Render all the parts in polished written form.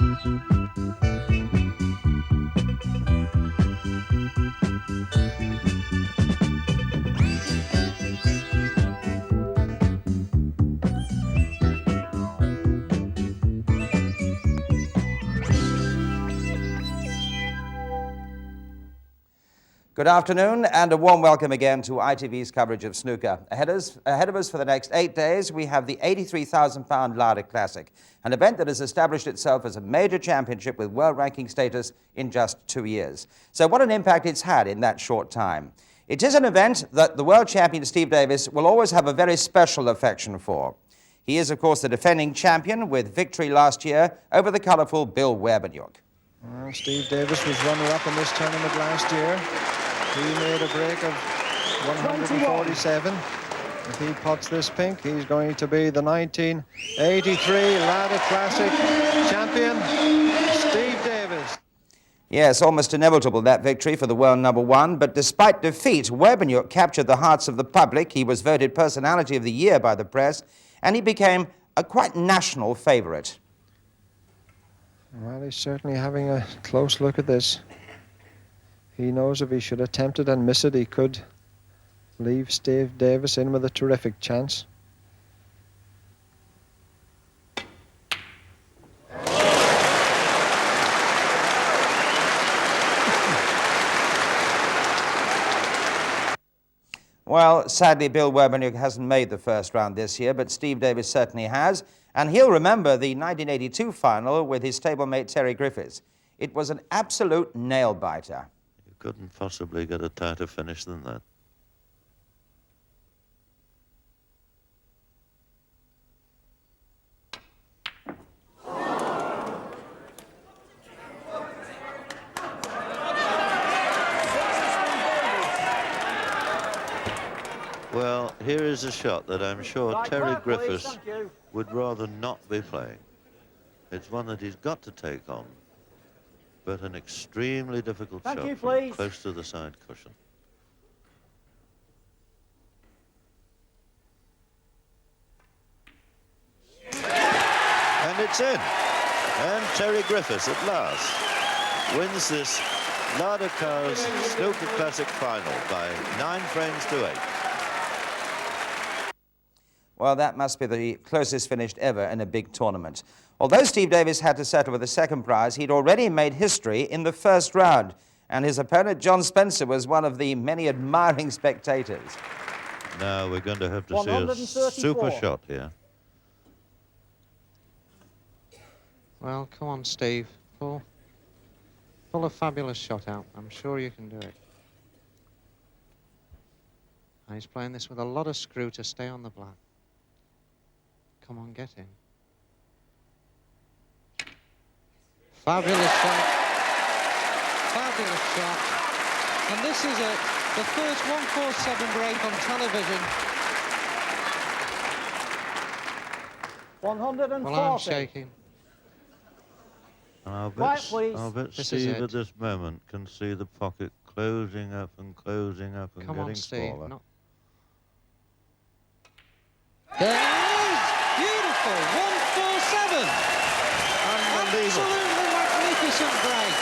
Good afternoon and a warm welcome again to ITV's coverage of snooker. Ahead of us for the next 8 days, we have the £83,000 Lada Classic, an event that has established itself as a major championship with world ranking status in just 2 years. So what an impact it's had in that short time. It is an event that the world champion Steve Davis will always have a very special affection for. He is, of course, the defending champion with victory last year over the colourful Bill Werbeniuk. Well, Steve Davis was runner-up in this tournament last year. He made a break of 147. If he puts this pink, he's going to be the 1983 Lada Classic champion, Steve Davis. Yes, almost inevitable, that victory for the world number one. But despite defeat, Werbeniuk captured the hearts of the public. He was voted Personality of the Year by the press, and he became a quite national favourite. Well, he's certainly having a close look at this. He knows if he should attempt it and miss it, he could leave Steve Davis in with a terrific chance. Well, sadly, Bill Werbeniuk hasn't made the first round this year, but Steve Davis certainly has. And he'll remember the 1982 final with his stablemate Terry Griffiths. It was an absolute nail-biter. You couldn't possibly get a tighter finish than that. Well, here is a shot that I'm sure Terry Griffiths would rather not be playing. It's one that he's got to take on, but an extremely difficult shot from close to the side cushion. And it's in. And Terry Griffiths at last wins this Lada Cars Snooker Classic final by 9 frames to 8. Well, that must be the closest finished ever in a big tournament. Although Steve Davis had to settle with the second prize, he'd already made history in the first round, and his opponent, John Spencer, was one of the many admiring spectators. Now we're going to have to see a super shot here. Well, come on, Steve. Pull a fabulous shot out. I'm sure you can do it. And he's playing this with a lot of screw to stay on the black. Come on, get in. Fabulous shot. Fabulous shot. And this is it. The first 147 break on television. 140. Well, I'm shaking. And I'll bet This Steve at this moment can see the pocket closing up and closing up and Come getting on, Steve. smaller. There it is! Beautiful! 147! Absolutely magnificent break.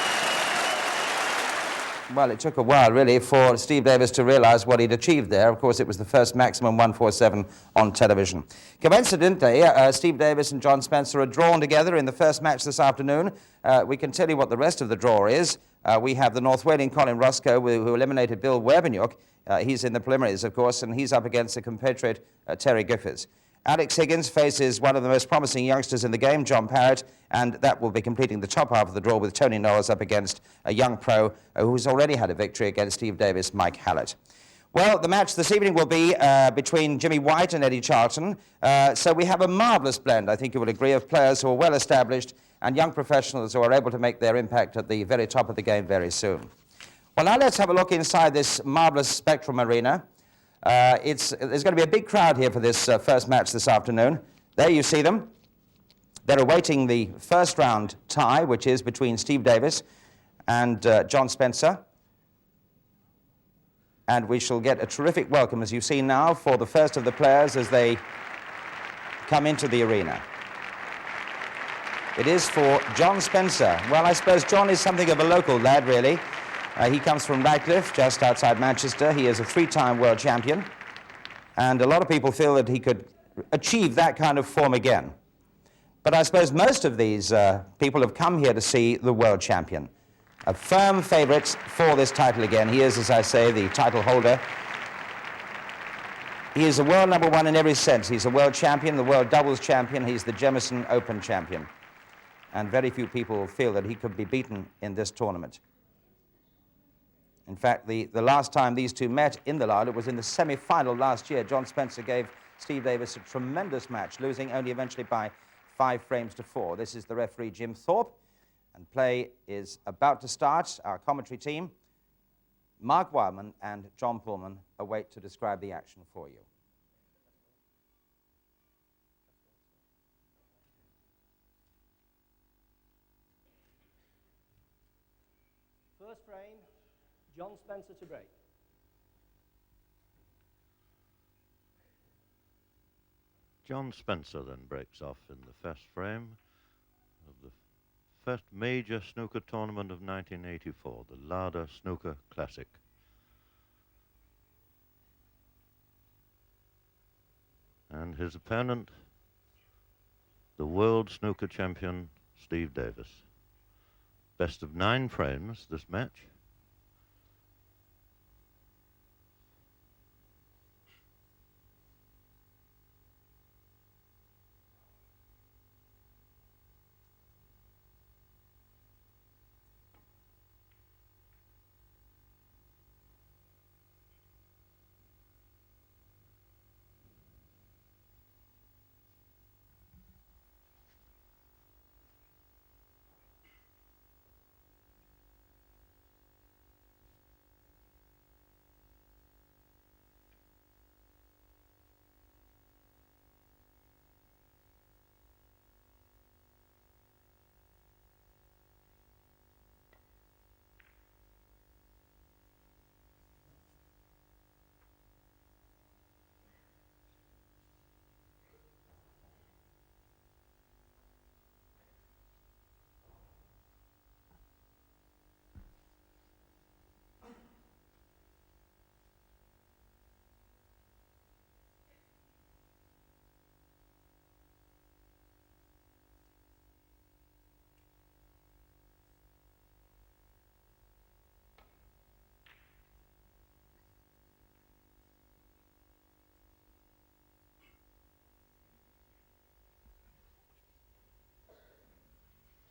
Well, it took a while, really, for Steve Davis to realize what he'd achieved there. Of course, it was the first maximum 147 on television. Coincidentally, Steve Davis and John Spencer are drawn together in the first match this afternoon. We can tell you what the rest of the draw is. We have the North Walian Colin Roscoe, who eliminated Bill Werbeniuk. He's in the preliminaries, of course, and he's up against the compatriot Terry Griffiths. Alex Higgins faces one of the most promising youngsters in the game, John Parrott, and that will be completing the top half of the draw with Tony Knowles up against a young pro who's already had a victory against Steve Davis, Mike Hallett. Well, the match this evening will be between Jimmy White and Eddie Charlton. So we have a marvellous blend, I think you will agree, of players who are well established and young professionals who are able to make their impact at the very top of the game very soon. Well, now let's have a look inside this marvellous Spectrum Arena. There's going to be a big crowd here for this first match this afternoon. There you see them. They're awaiting the first round tie, which is between Steve Davis and John Spencer. And we shall get a terrific welcome, as you see now, for the first of the players as they come into the arena. It is for John Spencer. Well, I suppose John is something of a local lad, really. He comes from Ratcliffe, just outside Manchester. He is a 3-time world champion. And a lot of people feel that he could achieve that kind of form again. But I suppose most of these people have come here to see the world champion. A firm favourite for this title again. He is, as I say, the title holder. He is a world number one in every sense. He's a world champion, the world doubles champion. He's the Jemison Open champion. And very few people feel that he could be beaten in this tournament. In fact, the last time these two met in the Lada was in the semi-final last year. John Spencer gave Steve Davis a tremendous match, losing only eventually by 5 frames to 4. This is the referee, Jim Thorpe, and play is about to start. Our commentary team, Mark Wildman and John Pullman, await to describe the action for you. First frame, John Spencer to break. John Spencer then breaks off in the first frame of the first major snooker tournament of 1984, the Lada Snooker Classic. And his opponent, the world snooker champion, Steve Davis. Best of 9 frames, this match.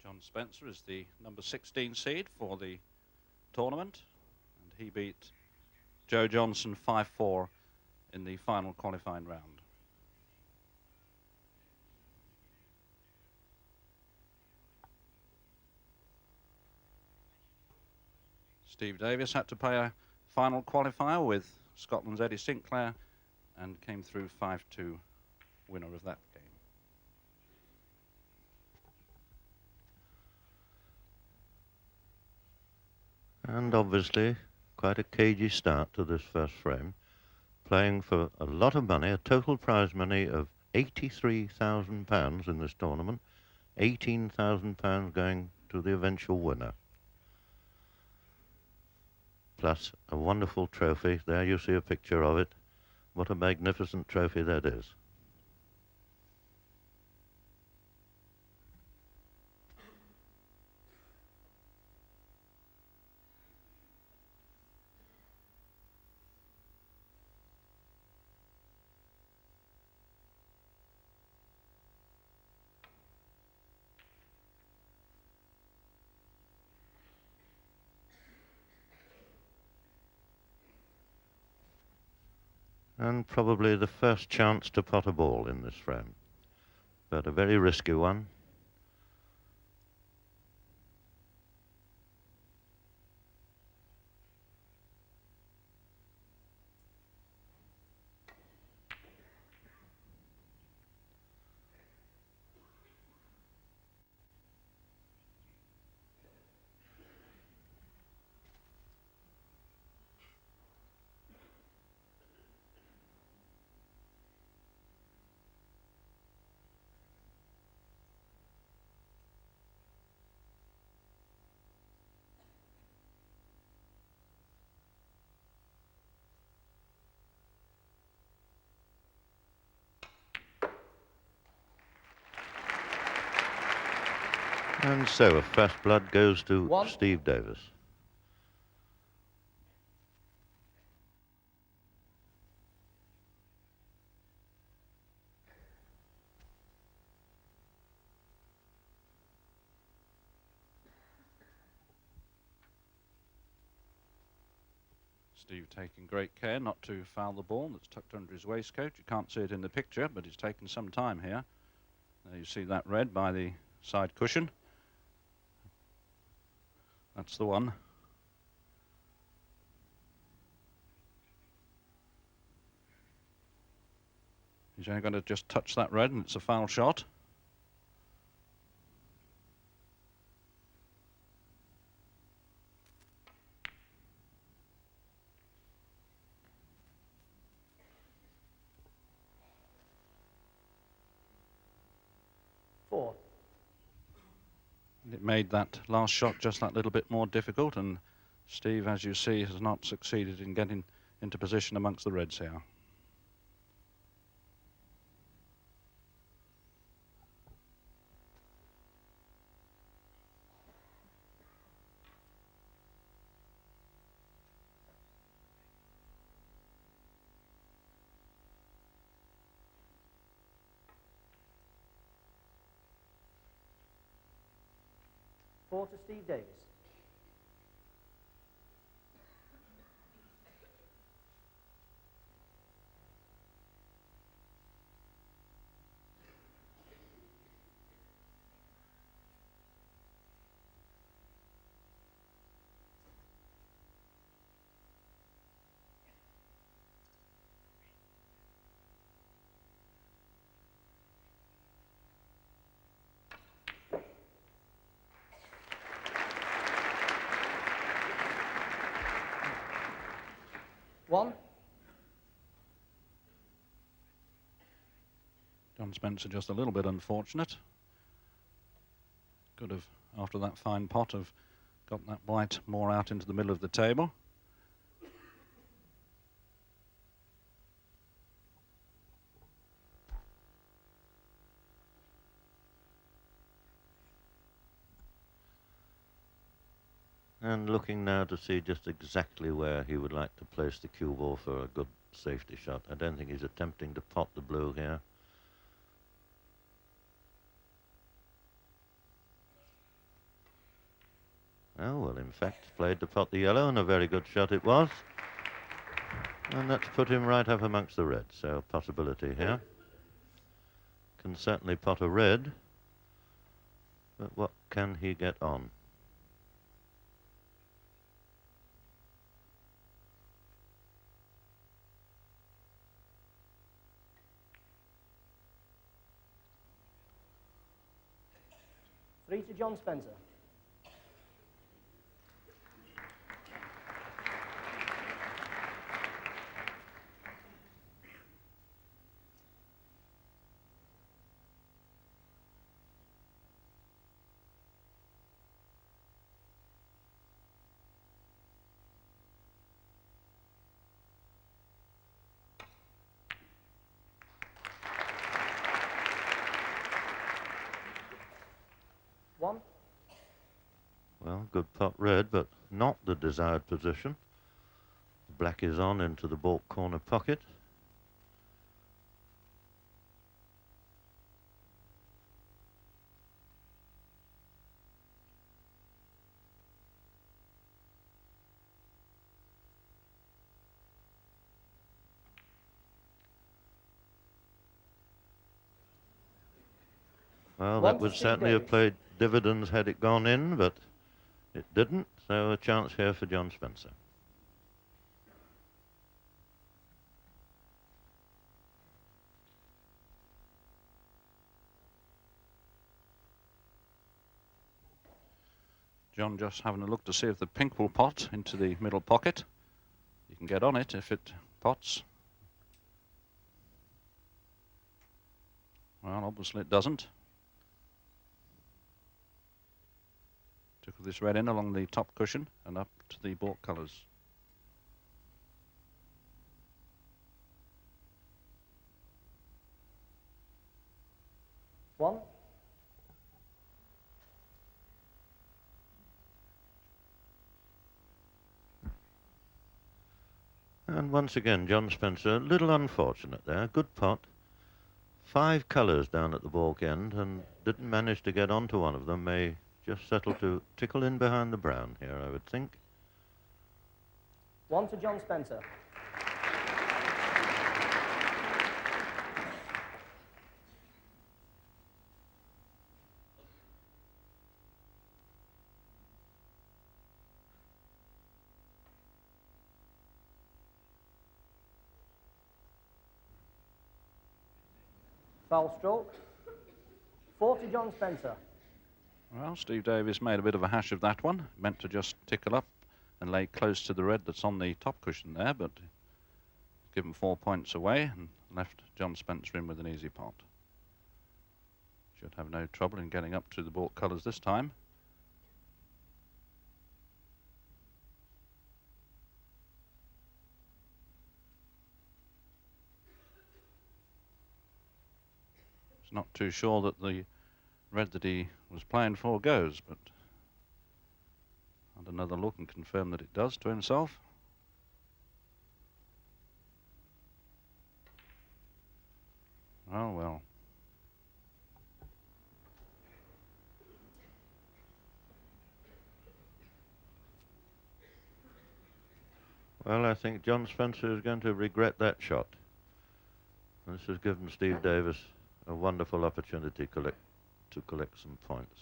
John Spencer is the number 16 seed for the tournament, and he beat Joe Johnson 5-4 in the final qualifying round. Steve Davis had to play a final qualifier with Scotland's Eddie Sinclair and came through 5-2 winner of that game. And obviously quite a cagey start to this first frame, playing for a lot of money, a total prize money of £83,000 in this tournament, £18,000 going to the eventual winner. Plus a wonderful trophy. There you see a picture of it. What a magnificent trophy that is. And probably the first chance to pot a ball in this frame, but a very risky one. And so, first blood goes to One. Steve Davis. Steve taking great care not to foul the ball that's tucked under his waistcoat. You can't see it in the picture, but it's taken some time here. There you see that red by the side cushion. That's the one. He's only going to just touch that red and it's a foul shot. Four. It made that last shot just that little bit more difficult, and Steve, as you see, has not succeeded in getting into position amongst the reds here. Four to Steve Davis. One. John Spencer just a little bit unfortunate. Could have, after that fine pot, have got that white more out into the middle of the table. And looking now to see just exactly where he would like to place the cue ball for a good safety shot. I don't think he's attempting to pot the blue here. Oh, well, in fact, played to pot the yellow, and a very good shot it was. And that's put him right up amongst the reds, so possibility here. Can certainly pot a red, but what can he get on? Three to John Spencer. One. Well, good pot red, but not the desired position. Black is on into the baulk corner pocket. Well, that would certainly have played dividends had it gone in, but it didn't, so a chance here for John Spencer. John just having a look to see if the pink will pot into the middle pocket. You can get on it if it pots. Well, obviously it doesn't. Took this red in along the top cushion and up to the baulk colours. One. And once again, John Spencer, a little unfortunate there. Good pot. 5 colours down at the baulk end and didn't manage to get onto one of them. May just settle to tickle in behind the brown here, I would think. 1 to John Spencer. Foul stroke. 4 to John Spencer. Well, Steve Davis made a bit of a hash of that one. Meant to just tickle up and lay close to the red that's on the top cushion there, but given 4 points away and left John Spencer in with an easy pot. Should have no trouble in getting up to the baulk colours this time. It's not too sure that the red that he was playing for goes, but had another look and confirmed that it does to himself. Oh well. Well, I think John Spencer is going to regret that shot. This has given Steve Davis a wonderful opportunity to collect some points.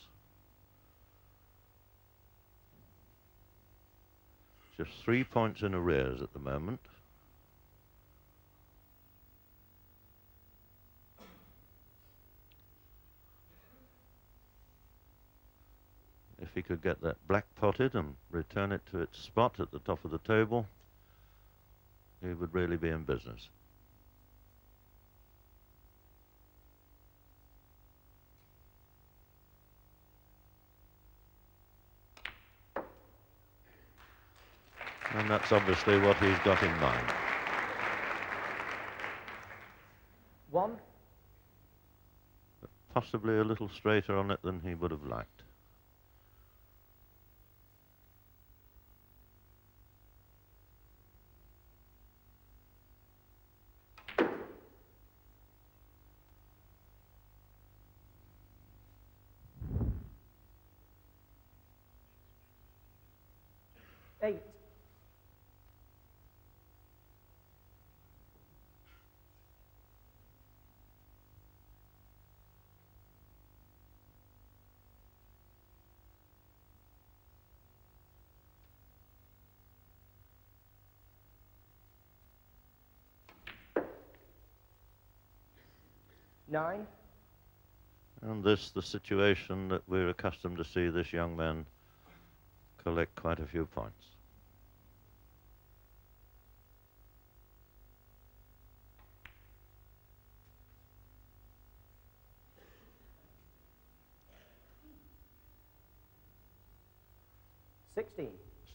Just 3 points in arrears at the moment. If he could get that black potted and return it to its spot at the top of the table, he would really be in business. And that's obviously what he's got in mind. 1. Possibly a little straighter on it than he would have liked. Eight. Nine. And this, the situation that we're accustomed to see this young man collect quite a few points.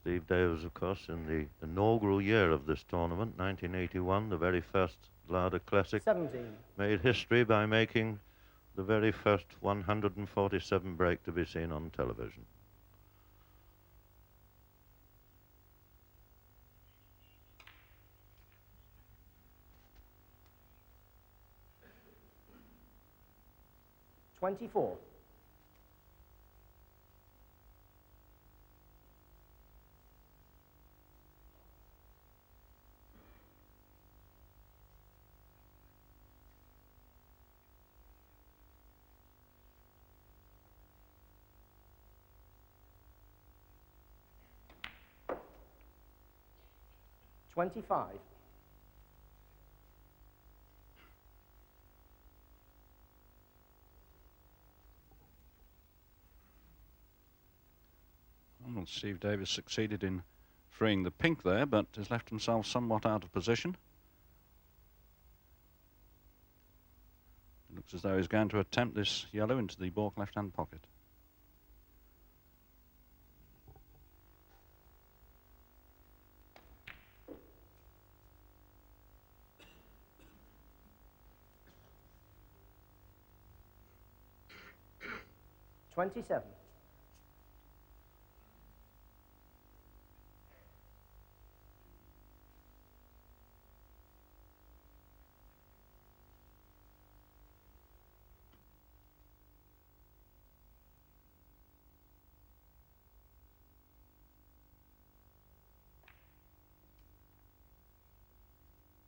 Steve Davis, of course, in the inaugural year of this tournament, 1981, the very first Lada Classic, 17. made history by making the very first 147 break to be seen on television. $24. $25. Well, Steve Davis succeeded in freeing the pink there, but has left himself somewhat out of position. It looks as though he's going to attempt this yellow into the baulk left-hand pocket. $27.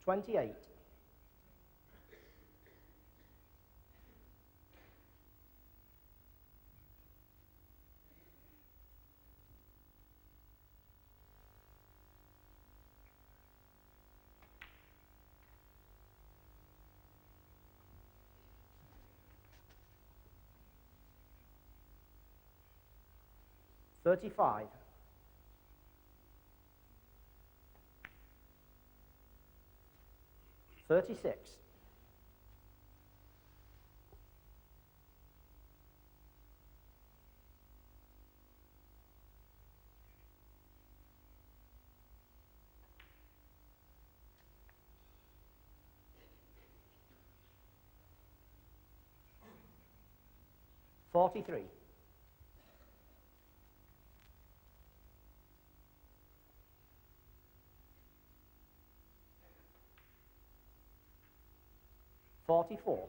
28. $35. 36. 43. 44.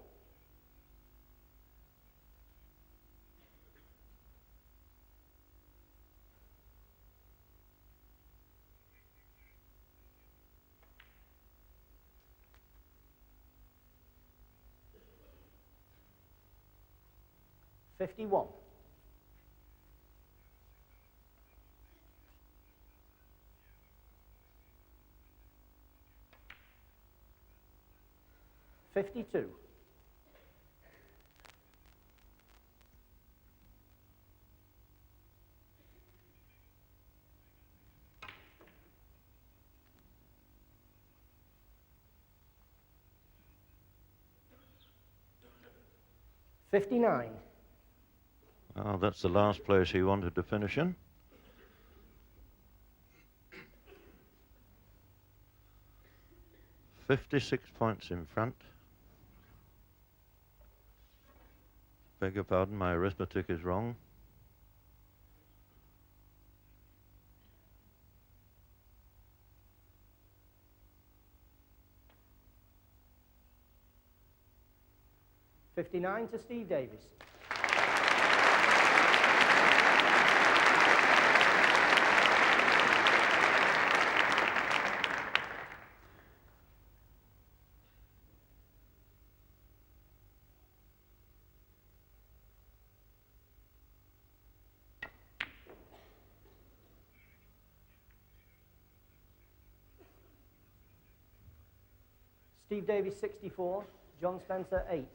51. 52. 59. Oh, that's the last place he wanted to finish in. $56 points in front. Beg your pardon, my arithmetic is wrong. $59 to Steve Davis. Steve Davis 64, John Spencer 8.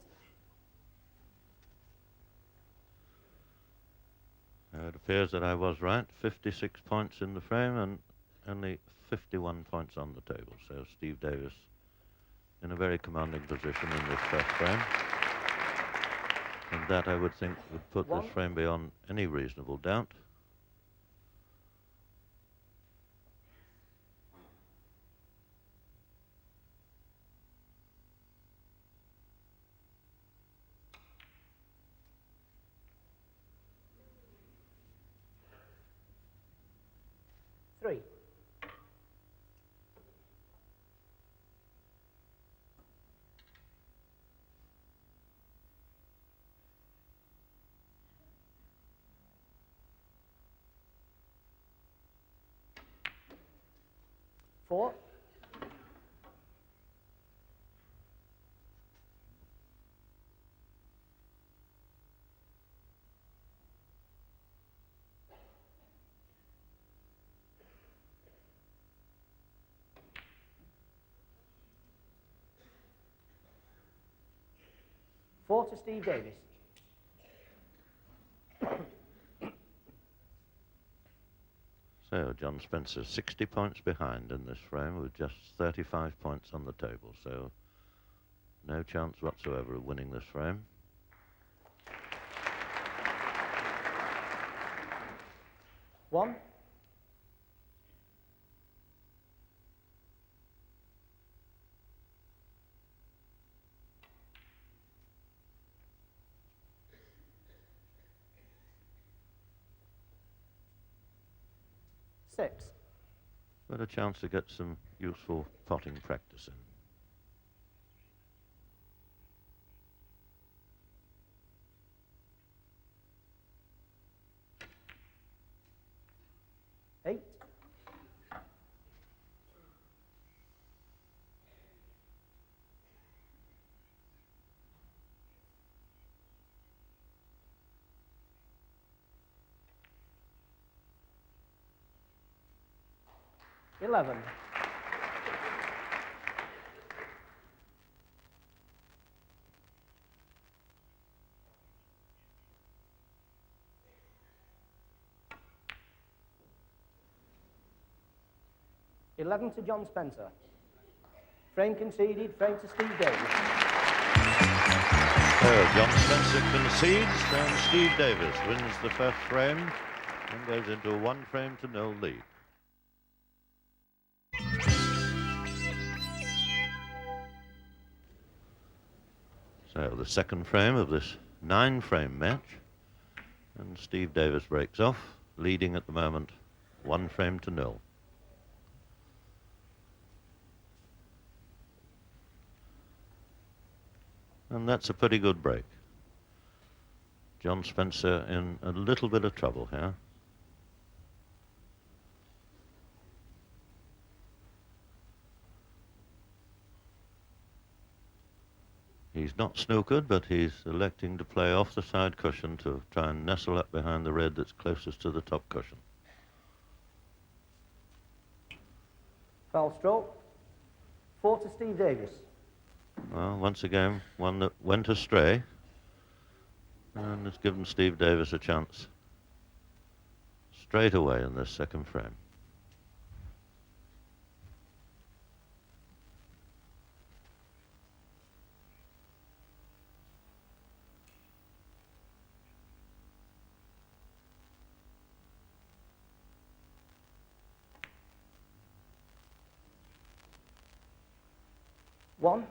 It appears that I was right. 56 points in the frame and only 51 points on the table. So Steve Davis in a very commanding position in this first frame. And that, I would think, would put this frame beyond any reasonable doubt. Three. Four. Four to Steve Davis. So John Spencer 60 points behind in this frame with just 35 points on the table. So no chance whatsoever of winning this frame. One. Six. But a chance to get some useful potting practice in. Eight. 11. $11 to John Spencer. Frame conceded, frame to Steve Davis. So John Spencer concedes and Steve Davis wins the first frame and goes into a 1-frame-to-0 lead. So the second frame of this 9-frame match, and Steve Davis breaks off, leading at the moment 1-frame-to-0. And that's a pretty good break. John Spencer in a little bit of trouble here. He's not snookered, but he's electing to play off the side cushion to try and nestle up behind the red that's closest to the top cushion. Foul stroke. 4 to Steve Davis. Well, once again, one that went astray, and it's given Steve Davis a chance straight away in this second frame. One.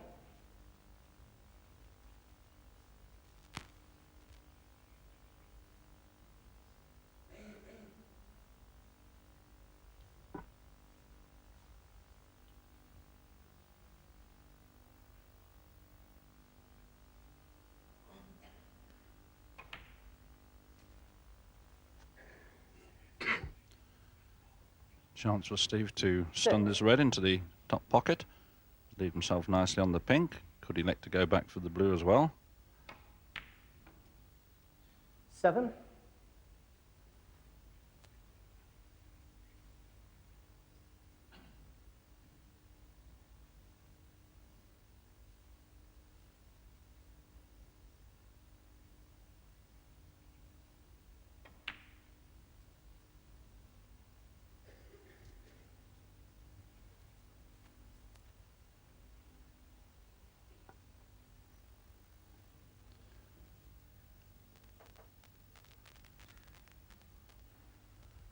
Chance for Steve to stun this red into the top pocket, leave himself nicely on the pink. Could he elect to go back for the blue as well? 7.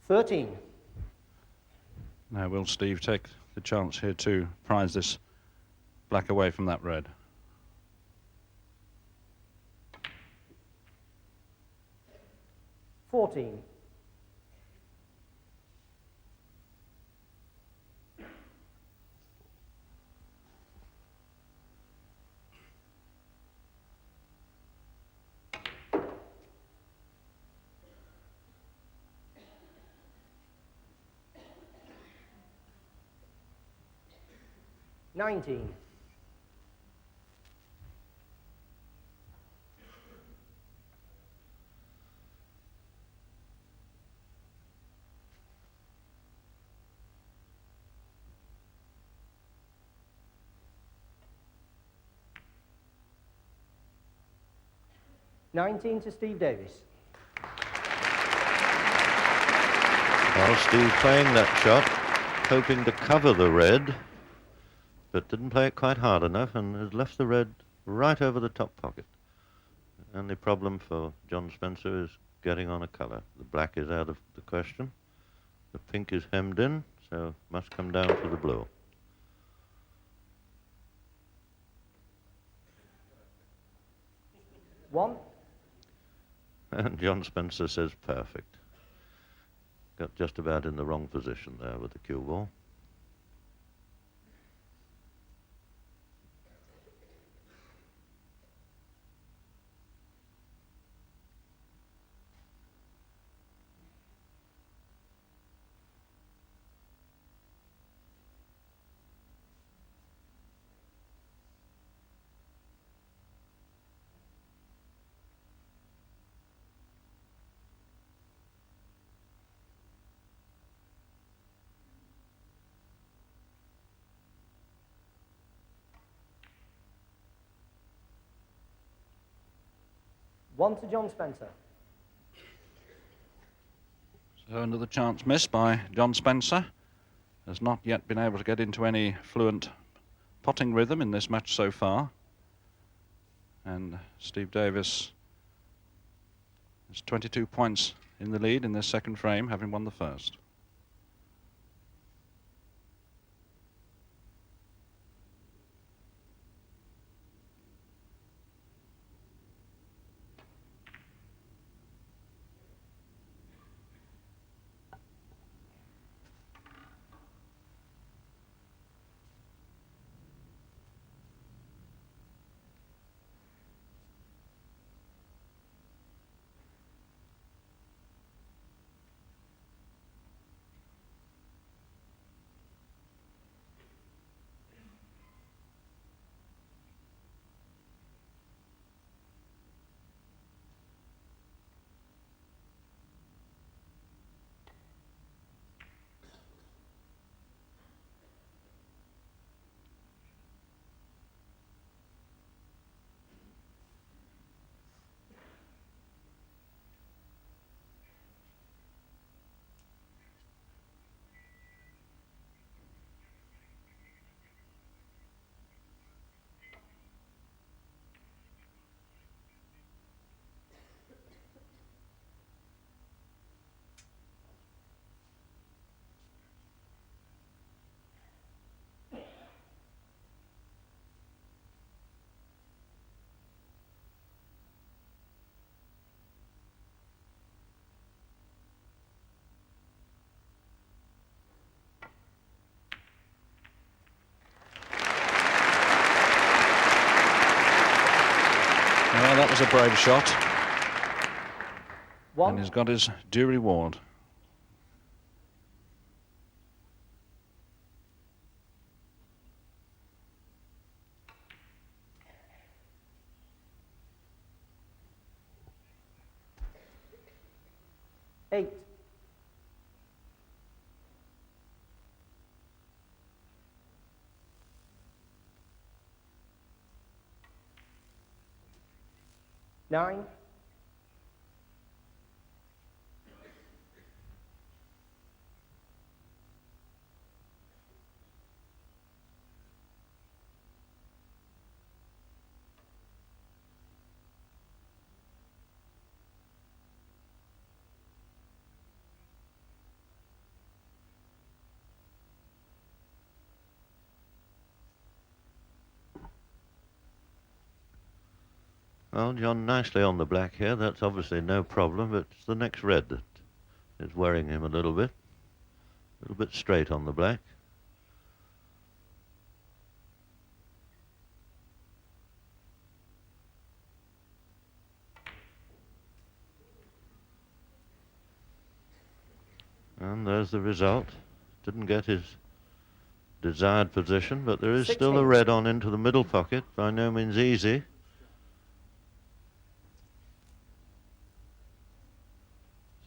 $13. Now will Steve take the chance here to prize this black away from that red? $14. $19. $19 to Steve Davis. Well, Steve playing that shot, hoping to cover the red, but didn't play it quite hard enough and has left the red right over the top pocket. The only problem for John Spencer is getting on a colour. The black is out of the question. The pink is hemmed in, so must come down for the blue. One. And John Spencer says perfect. Got just about in the wrong position there with the cue ball. 1 to John Spencer. So another chance missed by John Spencer. Has not yet been able to get into any fluent potting rhythm in this match so far. And Steve Davis is 22 points in the lead in this second frame, having won the first. Well, that was a brave shot. 1. And he's got his due reward. Eight. Nine. Well, John, nicely on the black here. That's obviously no problem, but it's the next red that is worrying him a little bit. A little bit straight on the black. And there's the result. Didn't get his desired position, but there is 16. still a red on into the middle pocket. By no means easy.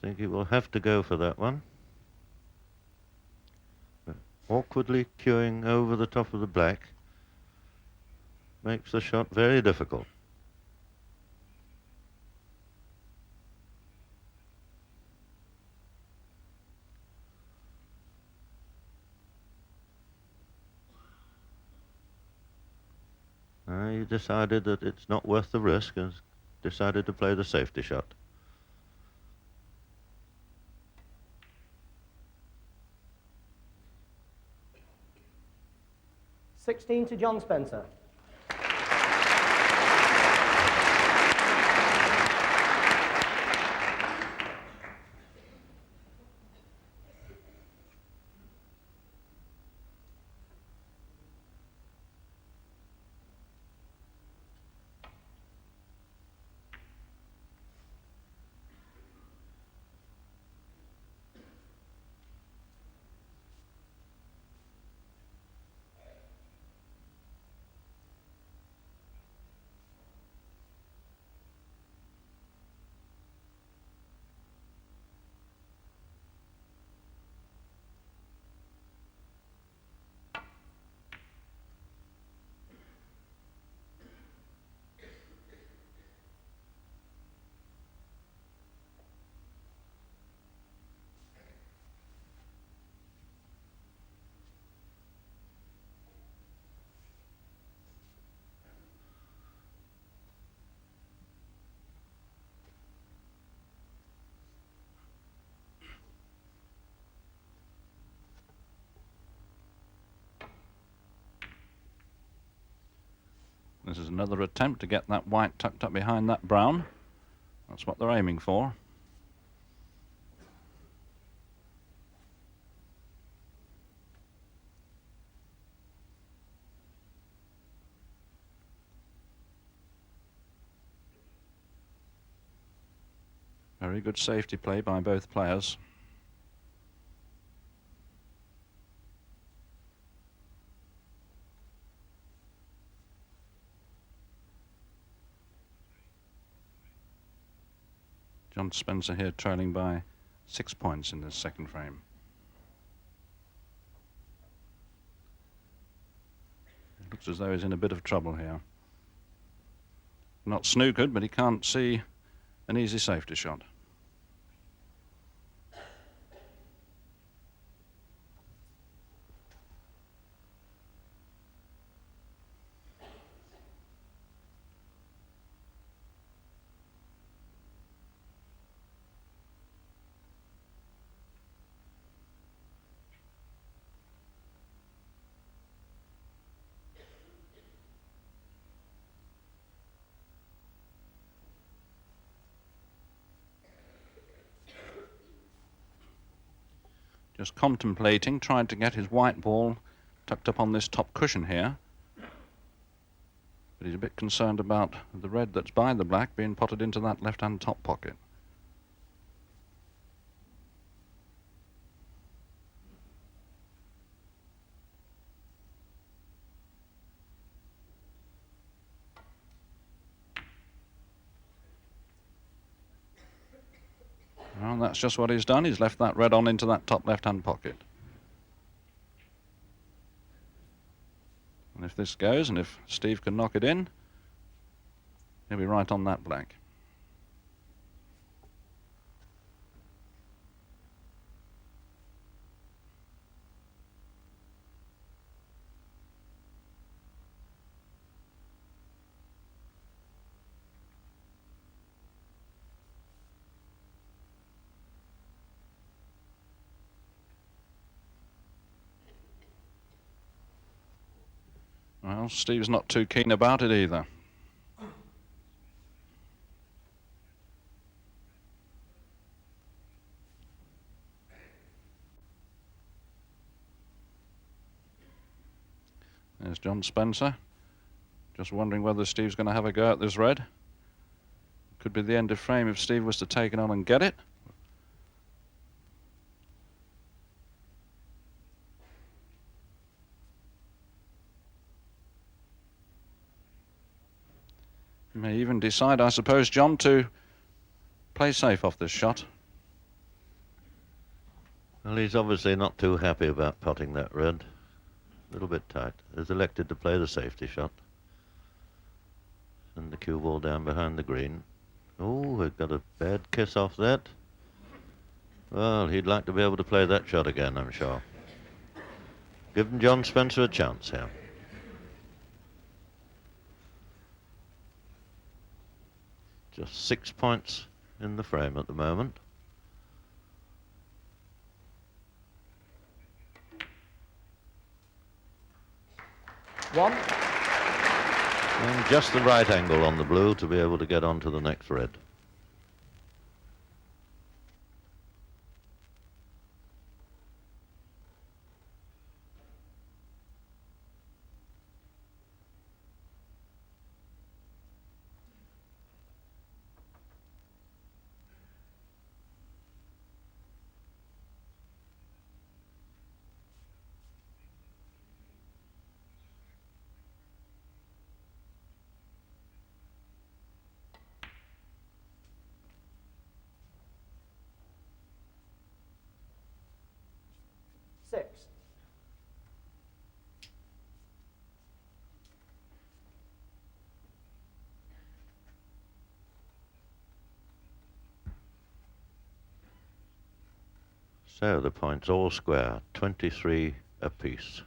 I think he will have to go for that one. But awkwardly cueing over the top of the black makes the shot very difficult. He decided that it's not worth the risk and decided to play the safety shot. $16 to John Spencer. This is another attempt to get that white tucked up behind that brown. That's what they're aiming for. Very good safety play by both players. John Spencer here trailing by 6 points in this second frame. It looks as though he's in a bit of trouble here. Not snookered, but he can't see an easy safety shot. Just contemplating, tried to get his white ball tucked up on this top cushion here. But he's a bit concerned about the red that's by the black being potted into that left-hand top pocket. Well, that's just what he's done. He's left that red on into that top left-hand pocket. And if this goes, and if Steve can knock it in, he'll be right on that black. Well, Steve's not too keen about it either. There's John Spencer, just wondering whether Steve's going to have a go at this red. Could be the end of frame if Steve was to take it on and get it. You may even decide, I suppose, John, to play safe off this shot. Well, he's obviously not too happy about potting that red. A little bit tight. He's elected to play the safety shot. Send the cue ball down behind the green. Oh, we've got a bad kiss off that. Well, he'd like to be able to play that shot again, I'm sure. Give John Spencer a chance here. Just 6 points in the frame at the moment. One. And just the right angle on the blue to be able to get on to the next red. Six. So the points all square, 23 apiece.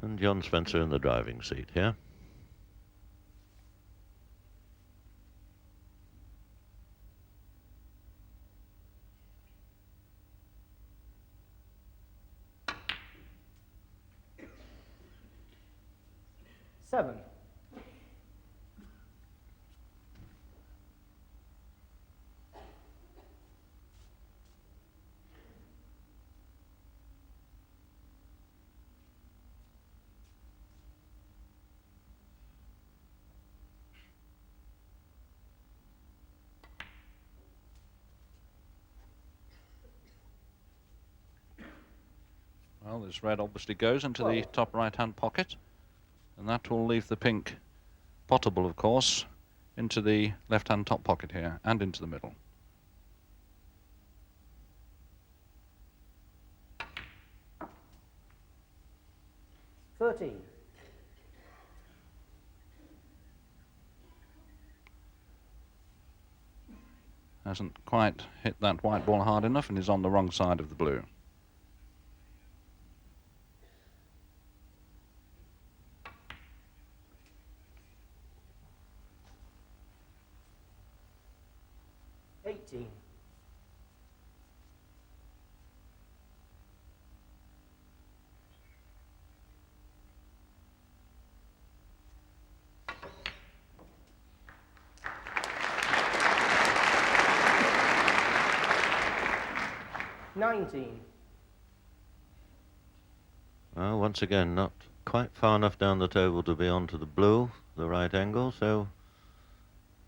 And John Spencer in the driving seat here. 7. Well, this red obviously goes into the 12. top right-hand pocket, and that will leave the pink potable, of course, into the left-hand top pocket here and into the middle. Hasn't quite hit that white ball hard enough and is on the wrong side of the blue. Well, once again, not quite far enough down the table to be onto the blue, the right angle, so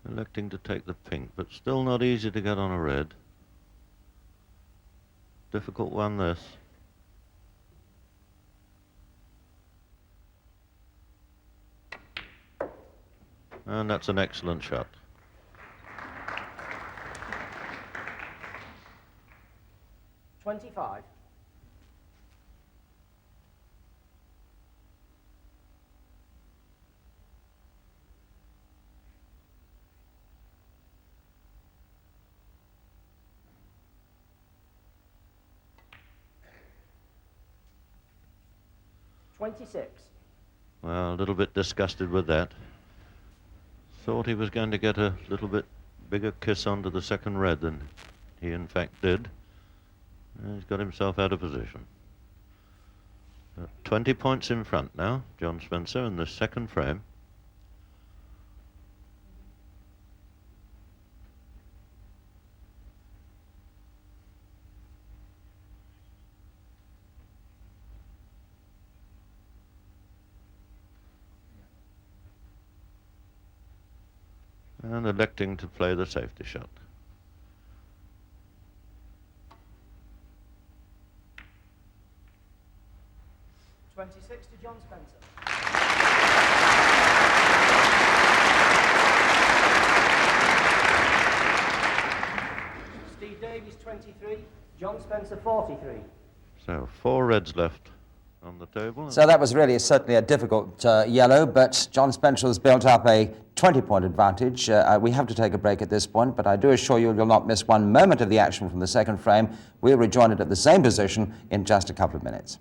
electing to take the pink, but still not easy to get on a red. Difficult one, this. And that's an excellent shot. $25. $26. Well, a little bit disgusted with that. Thought he was going to get a little bit bigger kiss onto the second red than he in fact did. And he's got himself out of position. 20 points in front now, John Spencer, in the second frame. And electing to play the safety shot. $26 to John Spencer. Steve Davies 23, John Spencer 43. So 4 reds left on the table. So that was really certainly a difficult yellow, but John Spencer has built up a 20-point advantage. We have to take a break at this point, but I do assure you you'll not miss one moment of the action from the second frame. We'll rejoin it at the same position in just a couple of minutes.